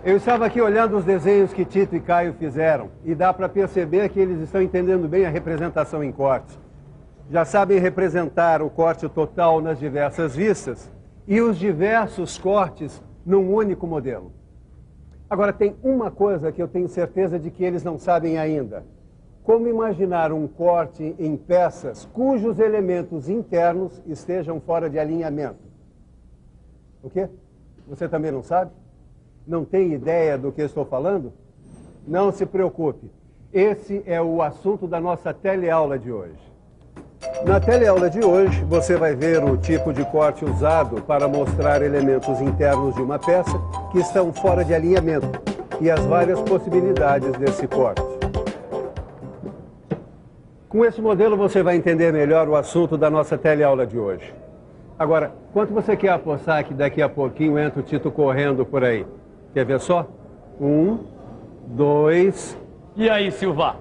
Eu estava aqui olhando os desenhos que Tito e Caio fizeram e dá para perceber que eles estão entendendo bem a representação em corte. Já sabem representar o corte total nas diversas vistas e os diversos cortes num único modelo. Agora, tem uma coisa que eu tenho certeza de que eles não sabem ainda. Como imaginar um corte em peças cujos elementos internos estejam fora de alinhamento? O quê? Você também não sabe? Não tem ideia do que estou falando? Não se preocupe. Esse é o assunto da nossa teleaula de hoje. Na teleaula de hoje, você vai ver o tipo de corte usado para mostrar elementos internos de uma peça que estão fora de alinhamento e as várias possibilidades desse corte. Com esse modelo, você vai entender melhor o assunto da nossa teleaula de hoje. Agora, quanto você quer apostar que daqui a pouquinho entra o Tito correndo por aí? Quer ver só? 1, 2... E aí, Silva?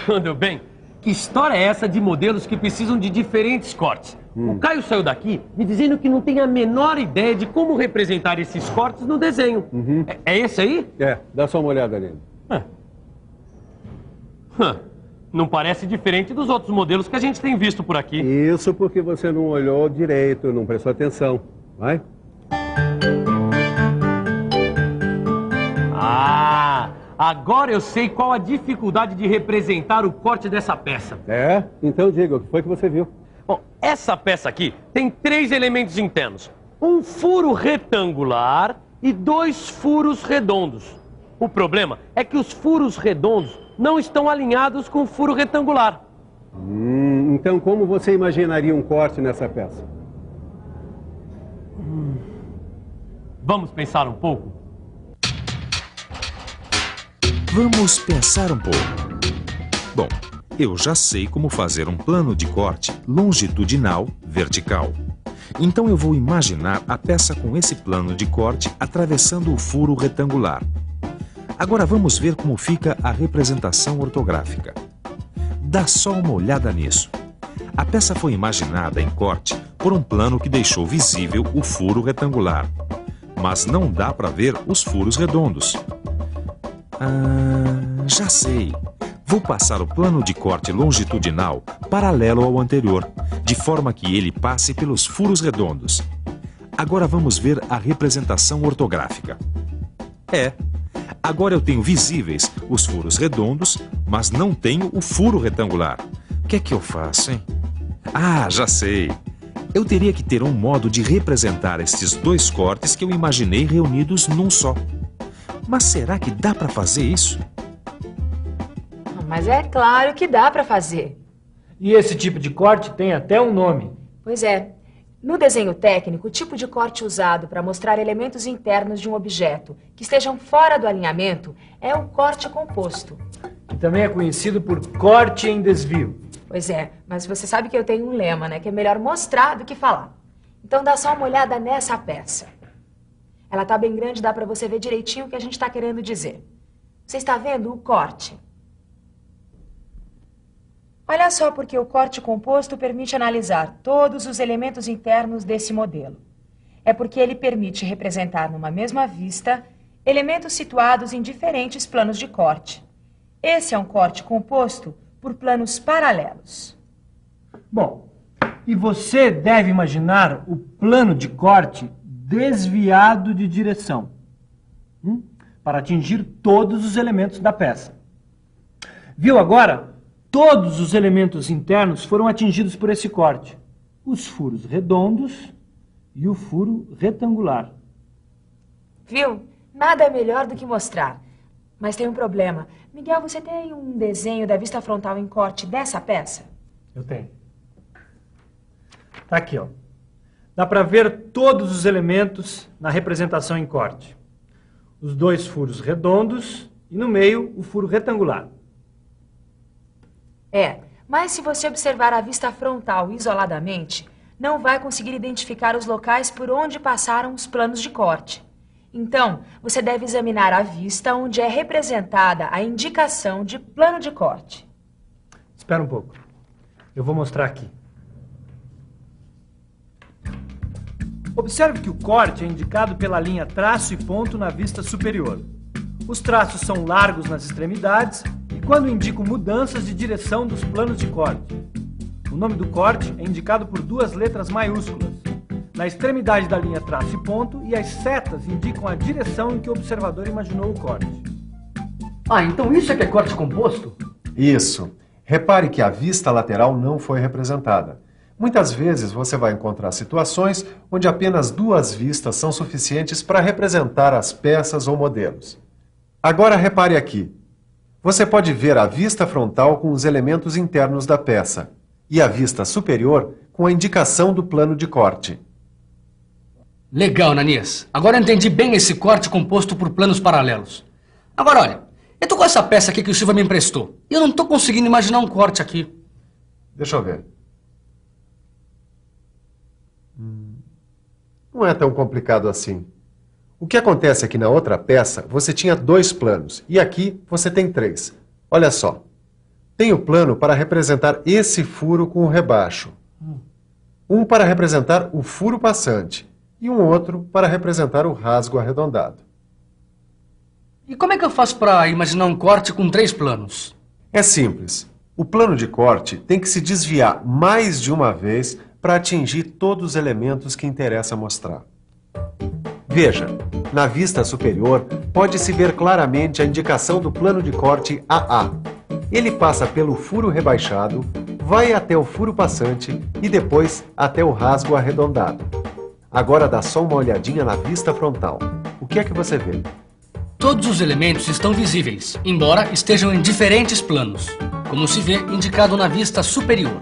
Tudo bem? Que história é essa de modelos que precisam de diferentes cortes? O Caio saiu daqui me dizendo que não tem a menor ideia de como representar esses cortes no desenho. É esse aí? É, dá só uma olhada nele. Não parece diferente dos outros modelos que a gente tem visto por aqui. Isso porque você não olhou direito, não prestou atenção. Vai? Agora eu sei qual a dificuldade de representar o corte dessa peça. É? Então diga, o que foi que você viu? Bom, essa peça aqui tem 3 elementos internos. Um furo retangular e 2 furos redondos. O problema é que os furos redondos não estão alinhados com o furo retangular. Então como você imaginaria um corte nessa peça? Vamos pensar um pouco? Vamos pensar um pouco. Bom, eu já sei como fazer um plano de corte longitudinal vertical. Então eu vou imaginar a peça com esse plano de corte atravessando o furo retangular. Agora vamos ver como fica a representação ortográfica. Dá só uma olhada nisso. A peça foi imaginada em corte por um plano que deixou visível o furo retangular, mas não dá para ver os furos redondos. Já sei. Vou passar o plano de corte longitudinal paralelo ao anterior, de forma que ele passe pelos furos redondos. Agora vamos ver a representação ortográfica. Agora eu tenho visíveis os furos redondos, mas não tenho o furo retangular. O que é que eu faço, hein? Já sei. Eu teria que ter um modo de representar esses 2 cortes que eu imaginei reunidos num só. Mas será que dá para fazer isso? Mas é claro que dá para fazer. E esse tipo de corte tem até um nome. Pois é. No desenho técnico, o tipo de corte usado para mostrar elementos internos de um objeto que estejam fora do alinhamento é o corte composto. Que também é conhecido por corte em desvio. Pois é, mas você sabe que eu tenho um lema, né? Que é melhor mostrar do que falar. Então dá só uma olhada nessa peça. Ela tá bem grande, dá para você ver direitinho o que a gente está querendo dizer. Você está vendo o corte? Olha só porque o corte composto permite analisar todos os elementos internos desse modelo. É porque ele permite representar numa mesma vista elementos situados em diferentes planos de corte. Esse é um corte composto por planos paralelos. Bom, e você deve imaginar o plano de corte desviado de direção, para atingir todos os elementos da peça. Viu agora? Todos os elementos internos foram atingidos por esse corte. Os furos redondos e o furo retangular. Viu? Nada é melhor do que mostrar. Mas tem um problema. Miguel, você tem um desenho da vista frontal em corte dessa peça? Eu tenho. Tá aqui, ó. Dá para ver todos os elementos na representação em corte. Os 2 furos redondos e no meio o furo retangular. Mas se você observar a vista frontal isoladamente, não vai conseguir identificar os locais por onde passaram os planos de corte. Então, você deve examinar a vista onde é representada a indicação de plano de corte. Espera um pouco. Eu vou mostrar aqui. Observe que o corte é indicado pela linha traço e ponto na vista superior. Os traços são largos nas extremidades e quando indicam mudanças de direção dos planos de corte. O nome do corte é indicado por 2 letras maiúsculas. Na extremidade da linha traço e ponto, e as setas indicam a direção em que o observador imaginou o corte. Ah, então isso é que é corte composto? Isso. Repare que a vista lateral não foi representada. Muitas vezes você vai encontrar situações onde apenas 2 vistas são suficientes para representar as peças ou modelos. Agora repare aqui. Você pode ver a vista frontal com os elementos internos da peça e a vista superior com a indicação do plano de corte. Legal, Ananias. Agora eu entendi bem esse corte composto por planos paralelos. Agora, olha, eu tô com essa peça aqui que o Silva me emprestou e eu não tô conseguindo imaginar um corte aqui. Deixa eu ver. Não é tão complicado assim. O que acontece é que na outra peça você tinha 2 planos e aqui você tem 3. Olha só. Tem o plano para representar esse furo com o rebaixo. Um para representar o furo passante e um outro para representar o rasgo arredondado. E como é que eu faço para imaginar um corte com 3 planos? É simples. O plano de corte tem que se desviar mais de uma vez para atingir todos os elementos que interessa mostrar. Veja, na vista superior pode-se ver claramente a indicação do plano de corte AA. Ele passa pelo furo rebaixado, vai até o furo passante e depois até o rasgo arredondado. Agora dá só uma olhadinha na vista frontal. O que é que você vê? Todos os elementos estão visíveis, embora estejam em diferentes planos, como se vê indicado na vista superior.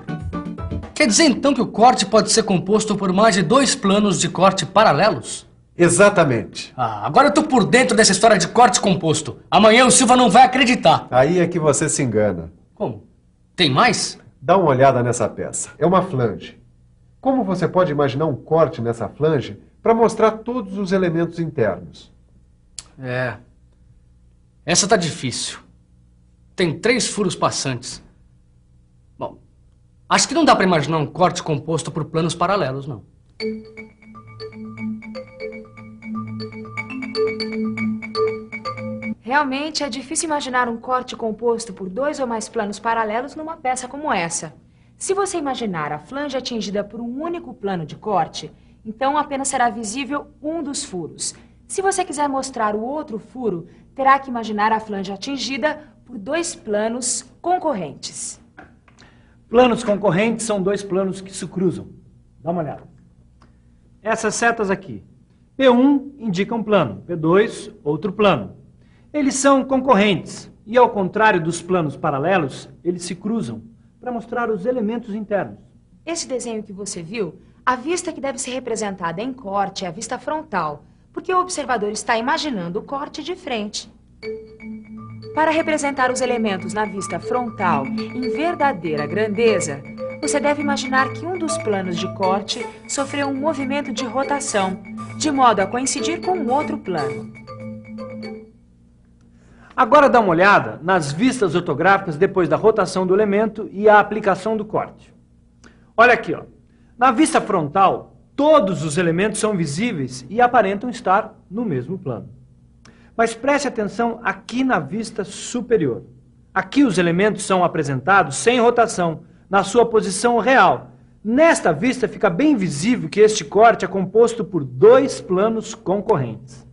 Quer dizer então que o corte pode ser composto por mais de 2 planos de corte paralelos? Exatamente. Ah, agora eu tô por dentro dessa história de corte composto. Amanhã o Silva não vai acreditar. Aí é que você se engana. Como? Tem mais? Dá uma olhada nessa peça. É uma flange. Como você pode imaginar um corte nessa flange para mostrar todos os elementos internos? Essa tá difícil. Tem 3 furos passantes. Bom, acho que não dá para imaginar um corte composto por planos paralelos, não. Realmente é difícil imaginar um corte composto por 2 ou mais planos paralelos numa peça como essa. Se você imaginar a flange atingida por um único plano de corte, então apenas será visível um dos furos. Se você quiser mostrar o outro furo, terá que imaginar a flange atingida por 2 planos concorrentes. Planos concorrentes são 2 planos que se cruzam. Dá uma olhada. Essas setas aqui. P1 indica um plano, P2 outro plano. Eles são concorrentes e, ao contrário dos planos paralelos, eles se cruzam para mostrar os elementos internos. Esse desenho que você viu, a vista que deve ser representada em corte é a vista frontal, porque o observador está imaginando o corte de frente. Para representar os elementos na vista frontal em verdadeira grandeza, você deve imaginar que um dos planos de corte sofreu um movimento de rotação, de modo a coincidir com um outro plano. Agora dá uma olhada nas vistas ortográficas depois da rotação do elemento e a aplicação do corte. Olha aqui, ó. Na vista frontal, todos os elementos são visíveis e aparentam estar no mesmo plano. Mas preste atenção aqui na vista superior. Aqui os elementos são apresentados sem rotação, na sua posição real. Nesta vista fica bem visível que este corte é composto por 2 planos concorrentes.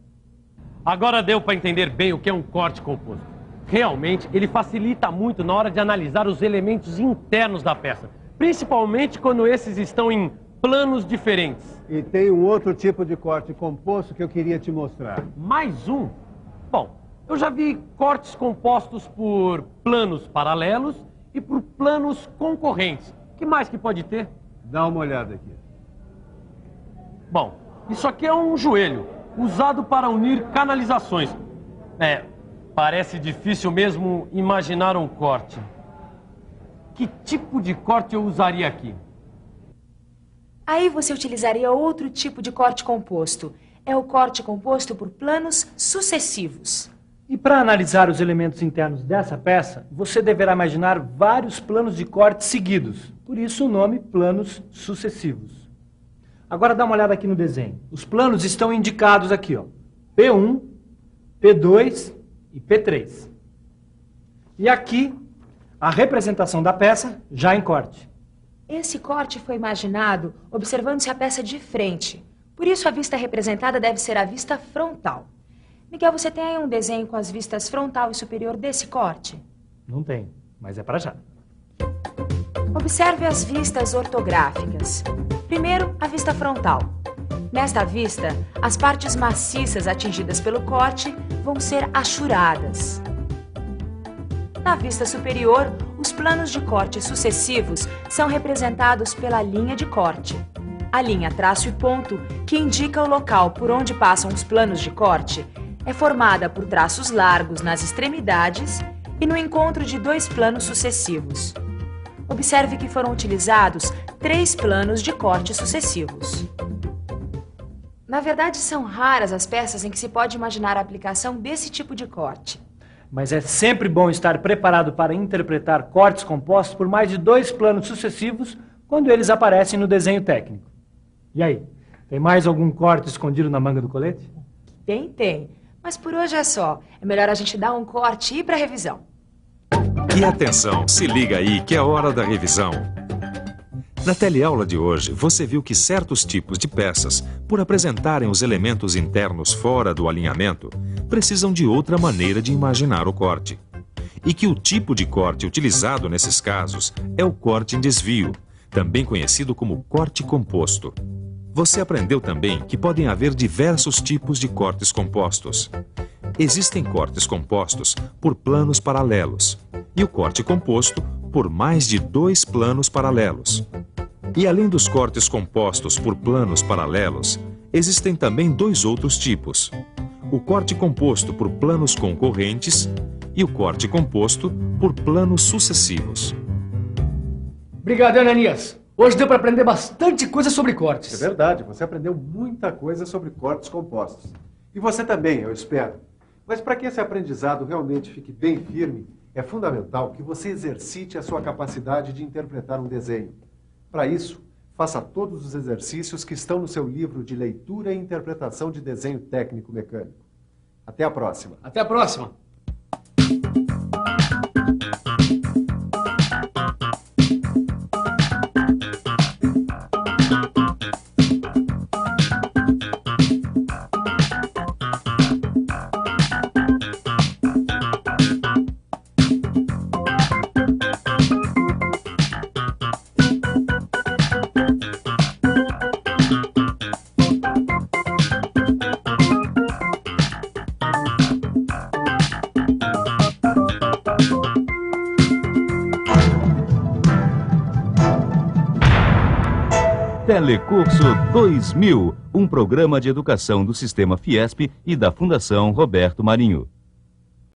Agora deu para entender bem o que é um corte composto. Realmente, ele facilita muito na hora de analisar os elementos internos da peça, principalmente quando esses estão em planos diferentes. E tem um outro tipo de corte composto que eu queria te mostrar. Mais um? Bom, eu já vi cortes compostos por planos paralelos e por planos concorrentes. O que mais que pode ter? Dá uma olhada aqui. Bom, isso aqui é um joelho, usado para unir canalizações. Parece difícil mesmo imaginar um corte. Que tipo de corte eu usaria aqui? Aí você utilizaria outro tipo de corte composto. É o corte composto por planos sucessivos. E para analisar os elementos internos dessa peça, você deverá imaginar vários planos de corte seguidos. Por isso o nome planos sucessivos. Agora dá uma olhada aqui no desenho. Os planos estão indicados aqui, ó. P1, P2 e P3. E aqui, a representação da peça já em corte. Esse corte foi imaginado observando-se a peça de frente. Por isso, a vista representada deve ser a vista frontal. Miguel, você tem aí um desenho com as vistas frontal e superior desse corte? Não tem, mas é para já. Observe as vistas ortográficas. Primeiro, a vista frontal. Nesta vista, as partes maciças atingidas pelo corte vão ser achuradas. Na vista superior, os planos de corte sucessivos são representados pela linha de corte. A linha traço e ponto, que indica o local por onde passam os planos de corte, é formada por traços largos nas extremidades e no encontro de dois planos sucessivos. Observe que foram utilizados 3 planos de corte sucessivos. Na verdade, são raras as peças em que se pode imaginar a aplicação desse tipo de corte. Mas é sempre bom estar preparado para interpretar cortes compostos por mais de 2 planos sucessivos quando eles aparecem no desenho técnico. E aí, tem mais algum corte escondido na manga do colete? Tem. Mas por hoje é só. É melhor a gente dar um corte e ir para a revisão. E atenção, se liga aí que é hora da revisão. Na teleaula de hoje, você viu que certos tipos de peças, por apresentarem os elementos internos fora do alinhamento, precisam de outra maneira de imaginar o corte. E que o tipo de corte utilizado nesses casos é o corte em desvio, também conhecido como corte composto. Você aprendeu também que podem haver diversos tipos de cortes compostos. Existem cortes compostos por planos paralelos e o corte composto por mais de 2 planos paralelos. E além dos cortes compostos por planos paralelos, existem também 2 outros tipos: o corte composto por planos concorrentes e o corte composto por planos sucessivos. Obrigado, Ananias. Hoje deu para aprender bastante coisa sobre cortes. É verdade, você aprendeu muita coisa sobre cortes compostos. E você também, eu espero. Mas para que esse aprendizado realmente fique bem firme, é fundamental que você exercite a sua capacidade de interpretar um desenho. Para isso, faça todos os exercícios que estão no seu livro de leitura e interpretação de desenho técnico mecânico. Até a próxima. Até a próxima. Telecurso 2000, um programa de educação do Sistema Fiesp e da Fundação Roberto Marinho.